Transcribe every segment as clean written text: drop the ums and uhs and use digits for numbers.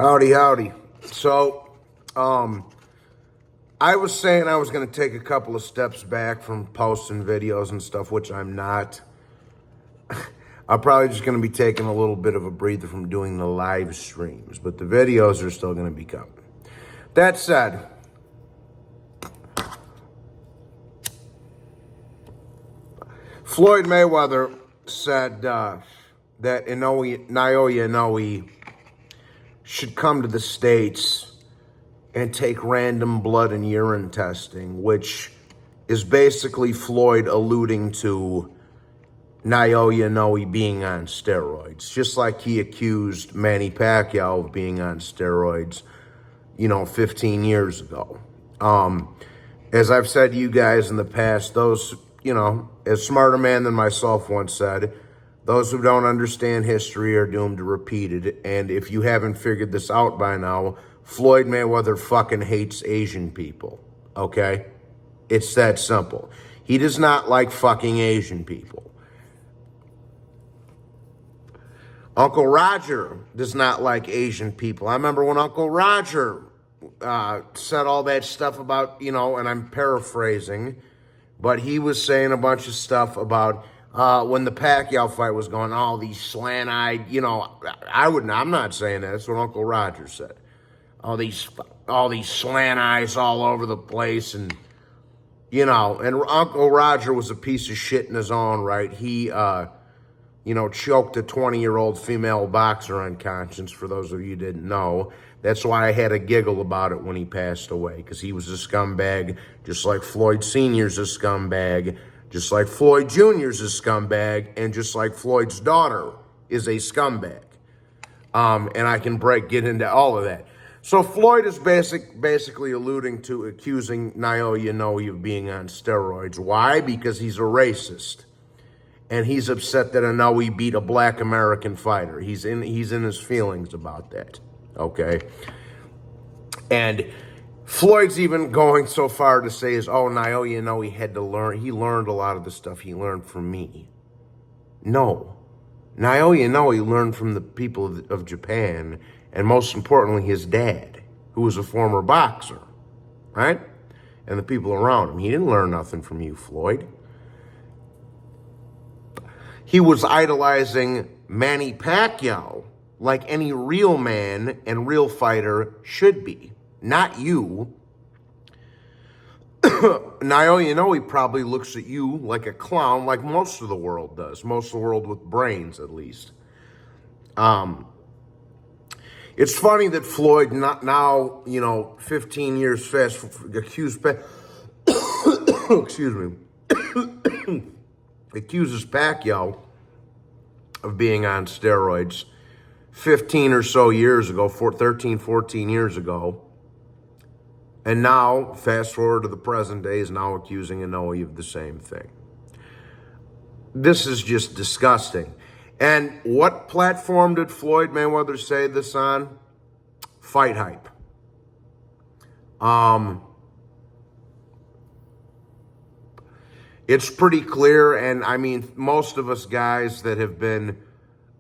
Howdy, howdy. So, I was saying I was going to take a couple of steps back from posting videos and stuff, which I'm not. I'm probably just going to be taking a little bit of a breather from doing the live streams, but the videos are still going to be coming. That said, Floyd Mayweather said that Naoya Inoue should come to the States and take random blood and urine testing, which is basically Floyd alluding to Naoya Inoue being on steroids, just like he accused Manny Pacquiao of being on steroids, 15 years ago. As I've said to you guys in the past, those, as smart a man than myself once said, those who don't understand history are doomed to repeat it. And if you haven't figured this out by now, Floyd Mayweather fucking hates Asian people, okay? It's that simple. He does not like fucking Asian people. Uncle Roger does not like Asian people. I remember when Uncle Roger said all that stuff about, and I'm paraphrasing, but he was saying a bunch of stuff about when the Pacquiao fight was going, all these slant-eyed, I'm not saying that. That's what Uncle Roger said. All these slant eyes all over the place, and and Uncle Roger was a piece of shit in his own right. He choked a 20-year-old female boxer unconscious, for those of you who didn't know. That's why I had a giggle about it when he passed away, because he was a scumbag, just like Floyd Sr.'s a scumbag, just like Floyd Jr.'s a scumbag, and just like Floyd's daughter is a scumbag. And I can get into all of that. So Floyd is basically alluding to accusing Naoya Inoue of being on steroids. Why? Because he's a racist. And he's upset that Inoue beat a black American fighter. He's in his feelings about that. Okay? And Floyd's even going so far to say Naoya Inoue had to learn. He learned a lot of the stuff he learned from me. No. Naoya Inoue learned from the people of Japan, and most importantly, his dad, who was a former boxer, right? And the people around him. He didn't learn nothing from you, Floyd. He was idolizing Manny Pacquiao like any real man and real fighter should be. Not you. Naoya Inoue probably looks at you like a clown, like most of the world does. Most of the world with brains, at least. It's funny that Floyd, now 15 years fast, accuses Pacquiao of being on steroids 15 or so years ago, 13, 14 years ago. And now, fast forward to the present day, is now accusing Inoue of the same thing. This is just disgusting. And what platform did Floyd Mayweather say this on? Fight Hype. It's pretty clear, and I mean, most of us guys that have been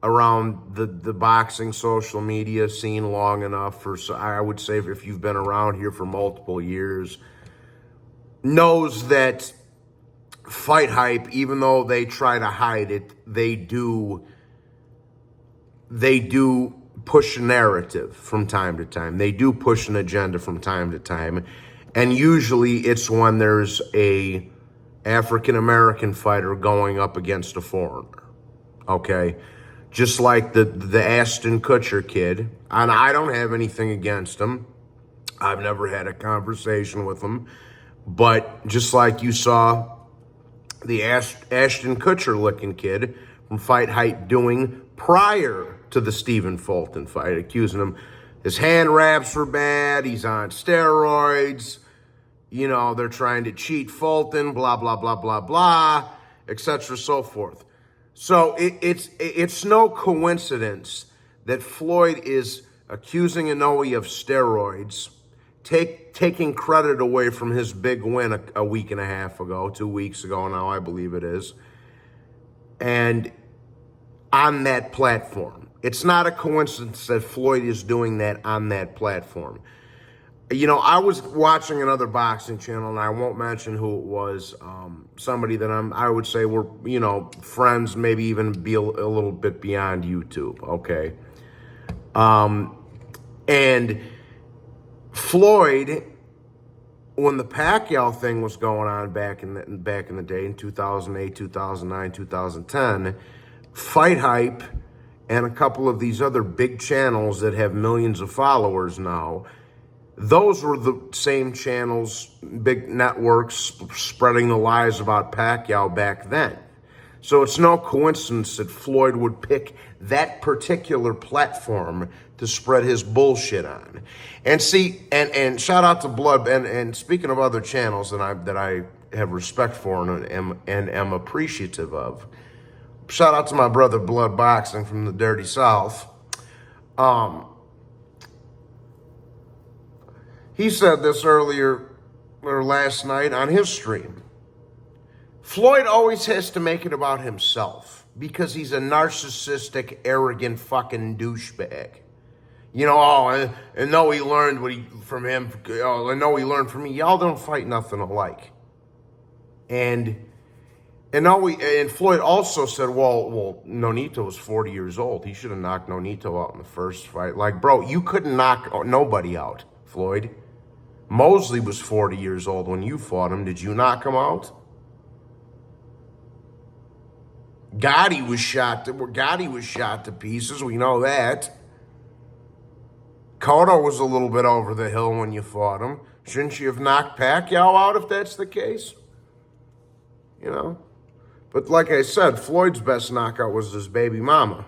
around the boxing social media scene long enough, I would say if you've been around here for multiple years, knows that Fight Hype, even though they try to hide it, they do push a narrative from time to time. They do push an agenda from time to time. And usually it's when there's a African-American fighter going up against a foreigner. Okay? Just like the Ashton Kutcher kid. And I don't have anything against him. I've never had a conversation with him. But just like you saw the Ashton Kutcher-looking kid from Fight Hype doing prior to the Stephen Fulton fight, accusing him his hand wraps were bad, he's on steroids, they're trying to cheat Fulton, blah, blah, blah, blah, blah, etc., so forth. So it's no coincidence that Floyd is accusing Inoue of steroids, taking credit away from his big win a week and a half ago, 2 weeks ago now, I believe it is, and on that platform. It's not a coincidence that Floyd is doing that on that platform. You know, I was watching another boxing channel, and I won't mention who it was. Somebody that I would say we're, you know, friends, maybe even be a little bit beyond YouTube, okay? And Floyd, when the Pacquiao thing was going on back in the day, in 2008, 2009, 2010, Fight Hype and a couple of these other big channels that have millions of followers now, those were the same channels, big networks spreading the lies about Pacquiao back then. So it's no coincidence that Floyd would pick that particular platform to spread his bullshit on. And see, and shout out to Blood, and speaking of other channels that I have respect for and am appreciative of, shout out to my brother Blood Boxing from the Dirty South. He said this earlier or last night on his stream. Floyd always has to make it about himself because he's a narcissistic, arrogant fucking douchebag. You know, oh, I know he learned from him. Oh, I know he learned from me. Y'all don't fight nothing alike. And Floyd also said, well, Nonito was 40 years old. He should have knocked Nonito out in the first fight. Like, bro, you couldn't knock nobody out, Floyd. Mosley was 40 years old when you fought him. Did you knock him out? Gotti was shot to pieces. We know that. Cotto was a little bit over the hill when you fought him. Shouldn't you have knocked Pacquiao out if that's the case? You know? But like I said, Floyd's best knockout was his baby mama.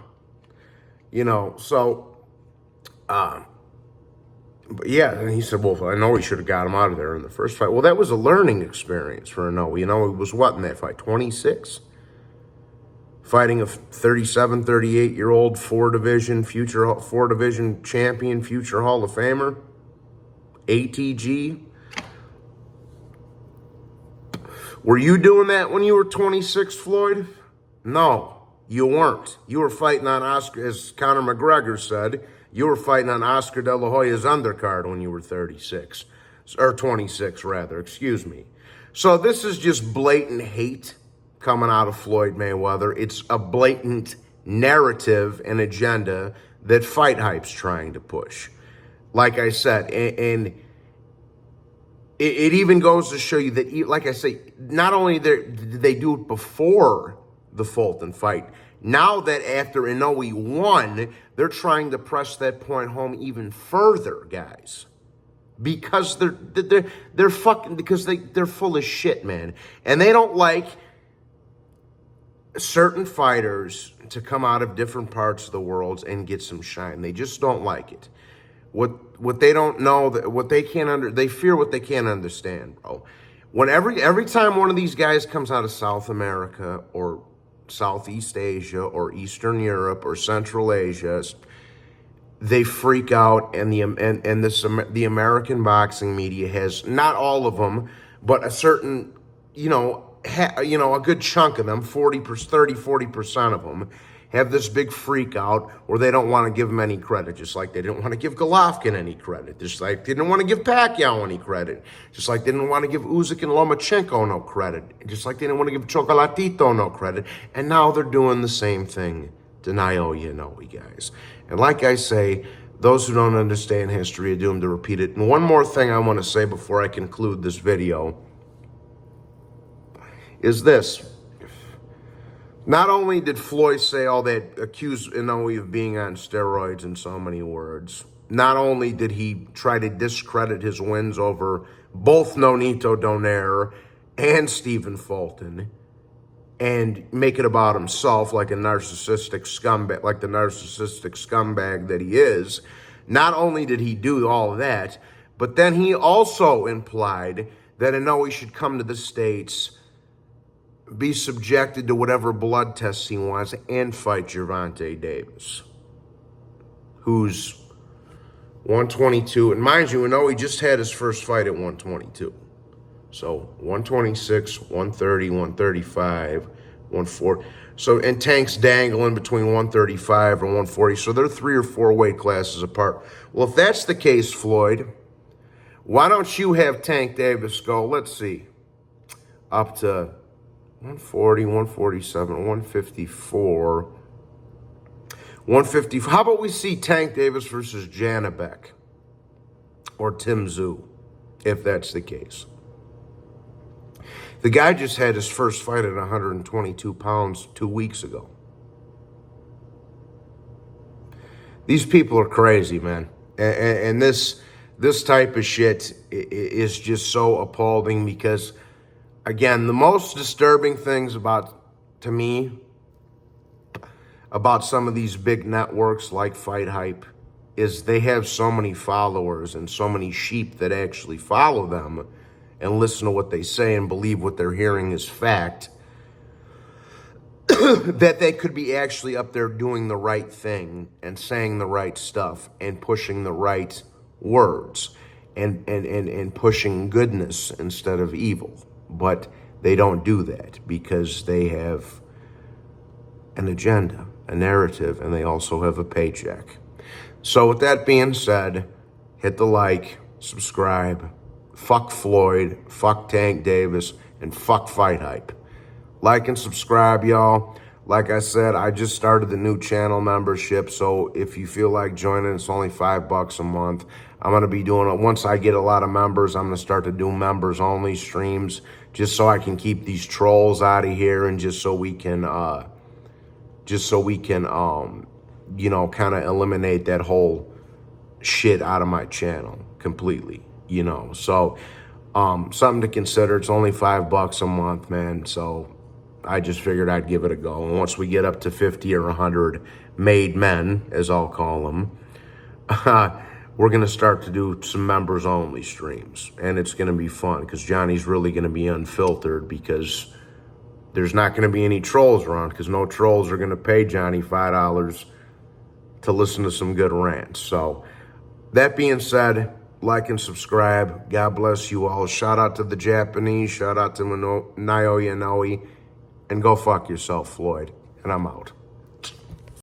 You know, so, but yeah, and he said, well, I know he should have got him out of there in the first fight. Well, that was a learning experience for Inoue. You know, he was what in that fight, 26? Fighting a 37, 38-year-old four-division champion, future Hall of Famer, ATG. Were you doing that when you were 26, Floyd? No, you weren't. You were fighting on Oscar, as Conor McGregor said, you were fighting on Oscar De La Hoya's undercard when you were 36, or 26 rather, excuse me. So this is just blatant hate coming out of Floyd Mayweather. It's a blatant narrative and agenda that Fight Hype's trying to push. Like I said, and it even goes to show you that, like I say, not only did they do it before the Fulton fight, now that after Inoue won, they're trying to press that point home even further, guys. Because they're fucking, because they're full of shit, man. And they don't like certain fighters to come out of different parts of the world and get some shine. They just don't like it. What they don't know, what they can't they fear what they can't understand, bro. When every time one of these guys comes out of South America or Southeast Asia or Eastern Europe or Central Asia, they freak out, and the American boxing media has, not all of them, but a certain, a good chunk of them, 40% of them, have this big freak out where they don't want to give him any credit, just like they didn't want to give Golovkin any credit, just like they didn't want to give Pacquiao any credit, just like they didn't want to give Usyk and Lomachenko no credit, just like they didn't want to give Chocolatito no credit, and now they're doing the same thing to Naoya Inoue, guys. And like I say, those who don't understand history are doomed to repeat it. And one more thing I want to say before I conclude this video is this. Not only did Floyd say all that, accuse Inoue of being on steroids in so many words, not only did he try to discredit his wins over both Nonito Donaire and Stephen Fulton and make it about himself like a narcissistic scumbag, like the narcissistic scumbag that he is, not only did he do all of that, but then he also implied that Inoue should come to the States, be subjected to whatever blood tests he wants, and fight Gervonta Davis, who's 122. And mind you, Inoue just had his first fight at 122. So 126, 130, 135, 140. So, and Tank's dangling between 135 and 140. So they're 3 or 4 weight classes apart. Well, if that's the case, Floyd, why don't you have Tank Davis go, let's see, up to 140, 147, 154, 150. How about we see Tank Davis versus Janabek or Tim Tszyu, if that's the case? The guy just had his first fight at 122 pounds 2 weeks ago. These people are crazy, man. And this type of shit is just so appalling because, again, the most disturbing things to me, about some of these big networks like Fight Hype is they have so many followers and so many sheep that actually follow them and listen to what they say and believe what they're hearing is fact, that they could be actually up there doing the right thing and saying the right stuff and pushing the right words and pushing goodness instead of evil. But they don't do that because they have an agenda, a narrative, and they also have a paycheck. So with that being said, hit the like, subscribe, fuck Floyd, fuck Tank Davis, and fuck Fight Hype. Like and subscribe, y'all. Like I said, I just started the new channel membership, so if you feel like joining, it's only $5 a month. I'm going to be doing it. Once I get a lot of members, I'm going to start to do members-only streams just so I can keep these trolls out of here and just so we can you know, kind of eliminate that whole shit out of my channel completely, you know. So, something to consider. It's only $5 a month, man. So I just figured I'd give it a go. And once we get up to 50 or 100 made men, as I'll call them, we're going to start to do some members-only streams. And it's going to be fun because Johnny's really going to be unfiltered because there's not going to be any trolls around because no trolls are going to pay Johnny $5 to listen to some good rants. So that being said, like and subscribe. God bless you all. Shout out to the Japanese. Shout out to Naoya Inoue. And go fuck yourself, Floyd. And I'm out.